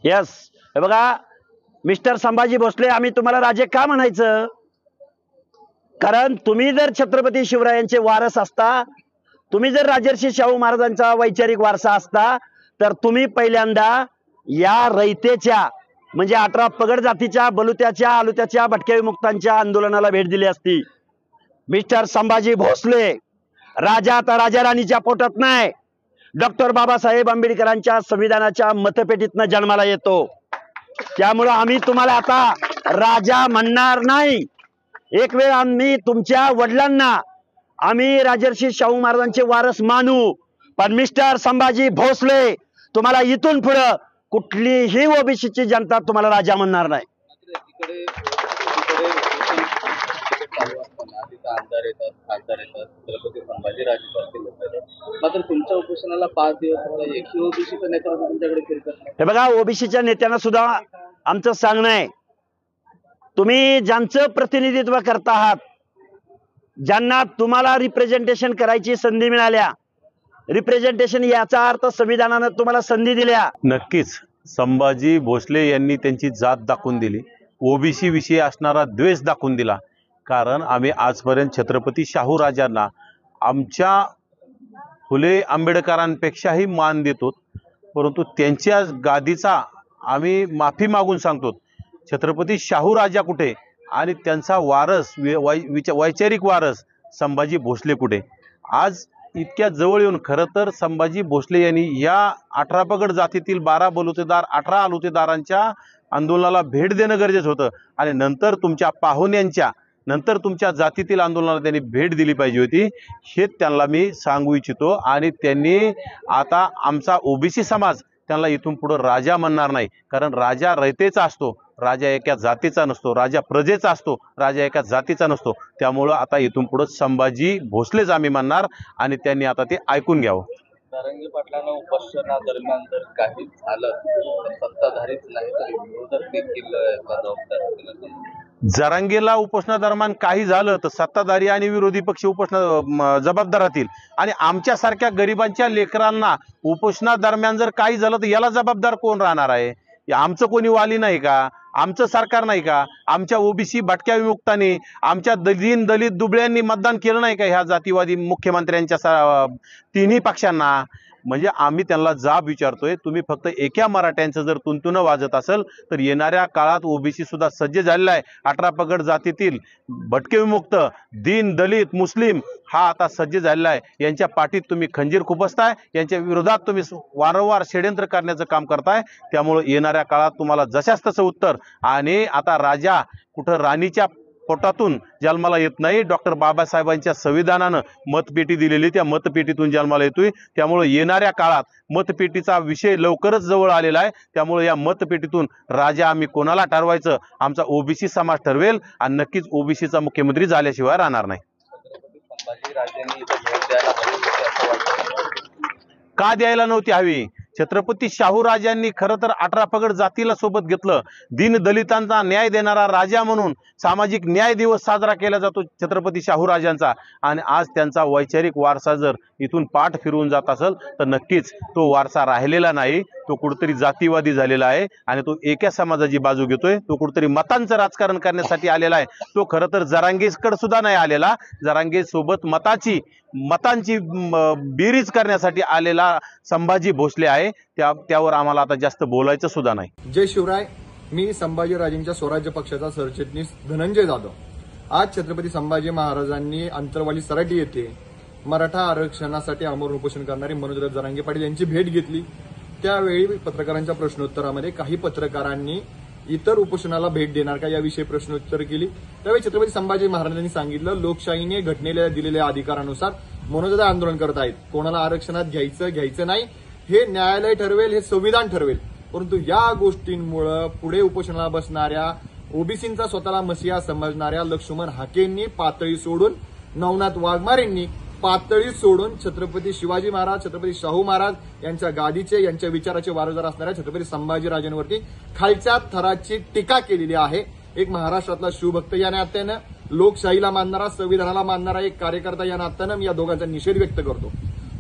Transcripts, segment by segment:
Yes, हे बघा mister Sambhaji Bhosale, आम्ही तुम्हाला राजे का म्हणायचं? कारण तुम्ही जर छत्रपती शिवरायांचे वारस असता, तुम्ही जर राजर्षी शाहू महाराजांचा वैचारिक वारसा असता, तर तुम्ही पहिल्यांदा या रयतेच्या म्हणजे 18 पगड जातीच्या बलुत्याच्या आलुत्याच्या भटक्या विमुक्तांच्या आंदोलनाला भेट दिली असती। मिस्टर संभाजी भोसले, राजा आता राजा राणीच्या पोटात नाही, डॉक्टर बाबासाहेब आंबेडकरांच्या संविधानाच्या मतपेटीतनं जन्माला येतो। त्यामुळे आम्ही तुम्हाला आता राजा म्हणणार नाही। एक वेळ आम्ही तुमच्या वडिलांना आम्ही राजर्षी शाहू महाराजांचे वारस मानू, पण मिस्टर संभाजी भोसले तुम्हाला इथून पुढे कुठलीही ओबीसीची जनता तुम्हाला राजा म्हणणार नाही। आमदार येतात, खासदार येतात, छत्रपती संभाजीराजे मात्र तुमच्या उपोषणाला 5 दिवस एकही ओबीसीचा नेता तुमच्याकडे फिरकत नाही। हे बघा, ओबीसीच्या नेत्यांना सुद्धा आमचं सांगणं आहे, तुम्ही ज्यांचं प्रतिनिधित्व करता आहात, ज्यांना तुम्हाला रिप्रेझेंटेशन करायची संधी मिळाल्या, रिप्रेझेंटेशन याचा अर्थ संविधानानं तुम्हाला संधी दिल्या। नक्कीच संभाजी भोसले यांनी त्यांची जात दाखवून दिली, ओबीसी विषयी असणारा द्वेष दाखवून दिला। कारण आम्ही आजपर्यंत छत्रपती शाहू राजांना आमच्या फुले आंबेडकरांपेक्षाही मान देतो, परंतु त्यांच्या गादीचा आम्ही माफी मागून सांगतो, छत्रपती शाहू राजा कुठे आणि त्यांचा वारस वैचारिक वारस संभाजी भोसले कुठे। आज इतक्या जवळ येऊन खरं तर संभाजी भोसले यांनी या 18 पगड जातीतील 12 बलुतेदार 18 आलुतेदारांच्या आंदोलनाला भेट देणं गरजेचं होतं आणि नंतर तुमच्या पाहुण्यांच्या नंतर तुमच्या जातीतील आंदोलनाला त्यांनी भेट दिली पाहिजे होती, हे त्यांना मी सांगू इच्छितो। आणि त्यांनी आता आमचा ओबीसी समाज त्यांना इथून पुढे राजा म्हणणार नाही, कारण राजा रयतेचा असतो, राजा एका जातीचा नसतो, राजा प्रजेचा असतो, राजा एका जातीचा नसतो। त्यामुळं आता इथून पुढे संभाजी भोसलेच आम्ही म्हणणार आणि त्यांनी आता ते ऐकून घ्यावं। जरांगे पाटलांना उपोषणा दरम्यान जर काही झालं तर सत्ताधारीच नाही तर विरोधक देखील जरांगेला उपोषणादरम्यान काही झालं तर सत्ताधारी आणि विरोधी पक्ष उपोषणा जबाबदार राहतील आणि आमच्यासारख्या गरिबांच्या लेकरांना उपोषणादरम्यान जर काही झालं तर याला जबाबदार कोण राहणार आहे? आमचं कोणी वाली नाही का? आमचं सरकार नाही का? आमच्या ओबीसी भटक्या विमुक्तांनी, आमच्या दीन दलित दुबळ्यांनी मतदान केलं नाही का ह्या जातीवादी मुख्यमंत्र्यांच्या तिन्ही पक्षांना? म्हणजे आम्ही त्यांना जाब विचारतोय, तुम्ही फक्त एका मराठ्यांचं जर तुंतुनं वाजत असेल तर येणाऱ्या काळात ओबीसी सुद्धा सज्ज झालेला आहे। 18 पगड जातीतील भटके विमुक्त, दीन दलित मुस्लिम हा आता सज्ज झालेला आहे। यांच्या पाठीत तुम्ही खंजीर खुपसताय, यांच्या विरोधात तुम्ही वारंवार षड्यंत्र करण्याचं काम करताय। त्यामुळे येणाऱ्या काळात तुम्हाला जशास तसं उत्तर। आणि आता राजा कुठं राणीच्या पोटातून जन्माला येत नाही, डॉक्टर बाबासाहेबांच्या संविधानानं मतपेटी दिलेली त्या मतपेटीतून जन्माला येतोय। त्यामुळे येणाऱ्या काळात मतपेटीचा विषय लवकरच जवळ आलेला आहे। त्यामुळे या मतपेटीतून राजा आम्ही कोणाला ठरवायचं आमचा ओबीसी समाज ठरवेल आणि नक्कीच ओबीसीचा मुख्यमंत्री झाल्याशिवाय राहणार नाही। का द्यायला नव्हती हवी? छत्रपती शाहू राजांनी खरं तर 18 पगड जातीला सोबत घेतलं। दीन दलितांचा न्याय देणारा राजा म्हणून सामाजिक न्याय दिवस साजरा केला जातो छत्रपती शाहू राजांचा। आणि आज त्यांचा वैचारिक वारसा जर इथून पाठ फिरवून जात असेल तर नक्कीच तो वारसा राहिलेला नाही, तो कुठेतरी जातीवादी झालेला आहे आणि तो एका समाजाची बाजू घेतोय, तो कुठेतरी मतांचं राजकारण करण्यासाठी आलेला आहे। तो खरं तर जरांगेकडे सुद्धा नाही आलेला, जरांगे सोबत मतांची बेरीज करण्यासाठी आलेला संभाजी भोसले आहे। त्यावर आम्हाला आता जास्त बोलायचं सुद्धा नाही। जय शिवराय, मी संभाजीराजेंच्या स्वराज्य पक्षाचा सरचिटणीस धनंजय जाधव। आज छत्रपती संभाजी महाराजांनी अंतरवाली सराटी येथे मराठा आरक्षणासाठी आमरण उपोषण करणारे मनोजराव जरांगे पाटील यांची भेट घेतली। त्यावेळी पत्रकारांच्या प्रश्नोत्तरामध्ये काही पत्रकारांनी इतर उपोषणाला भेट देणार का याविषयी प्रश्नोत्तर केली। त्यावेळी छत्रपती संभाजी महाराजांनी सांगितलं, लोकशाहीने घटनेला दिलेल्या अधिकारानुसार मनोजदा आंदोलन करत आहेत, कोणाला आरक्षणात घ्यायचं नाही हे न्यायालय ठरवेल, हे संविधान ठरवेल। परंतु या गोष्टींमुळे पुढे उपोषणाला बसणाऱ्या ओबीसींचा स्वतःला मसिहा समजणाऱ्या लक्ष्मण हाकेंनी पातळी सोडून, नवनाथ वाघमारेंनी पातळी सोडून छत्रपती शिवाजी महाराज, छत्रपती शाहू महाराज यांच्या गादीचे, यांच्या विचाराचे वारसदार असणाऱ्या छत्रपती संभाजीराजांवरती खालच्या थराची टीका केलेली आहे। एक महाराष्ट्रातला शिवभक्त या नात्यानं, लोकशाहीला मानणारा, संविधानाला मानणारा एक कार्यकर्ता या नात्यानं मी या दोघांचा निषेध व्यक्त करतो।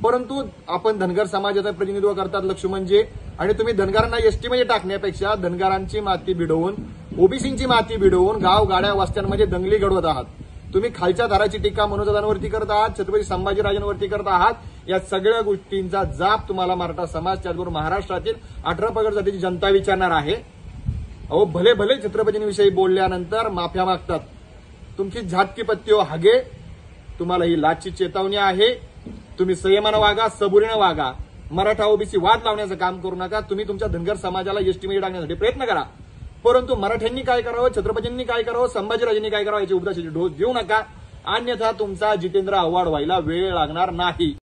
परंतु आपण धनगर समाजाचं प्रतिनिधित्व करतात लक्ष्मणजी, आणि तुम्ही धनगरांना एसटी मध्ये टाकण्यापेक्षा धनगरांची माती भिडवून, ओबीसींची माती भिडवून गाव गाड्या वस्त्यांमध्ये दंगली घडवत आहात. तुम्ही खालच्या दाराची टीका मनोजदांवरती करत आहात, छत्रपती संभाजीराजांवरती करत आहात. या सगळ्या गोष्टींचा जाब तुम्हाला मराठा समाज, त्याचबरोबर महाराष्ट्रातील 18 पगड जातीची जनता विचारणार आहे. अहो भले भले छत्रपतींविषयी बोलल्यानंतर माफ्या मागतात. तुमची झाटकी पत्ती हो हागे. तुम्हाला ही लाचची चेतावणी आहे. तुम्ही संयमानं वागा, सबुरीनं वागा. मराठा ओबीसी वाद लावण्याचं काम करू नका. तुम्ही तुमच्या धनगर समाजाला एसटीमध्ये टाकण्यासाठी प्रयत्न करा, परंतु मराठ्यांनी काय करावं, छत्रपतींनी काय करावं, संभाजीराजांनी काय करावं याची उपदेशाची डोस देऊ नका. अन्यथा तुमचा जितेंद्र आव्हाड व्हायला वेळ लागणार नाही.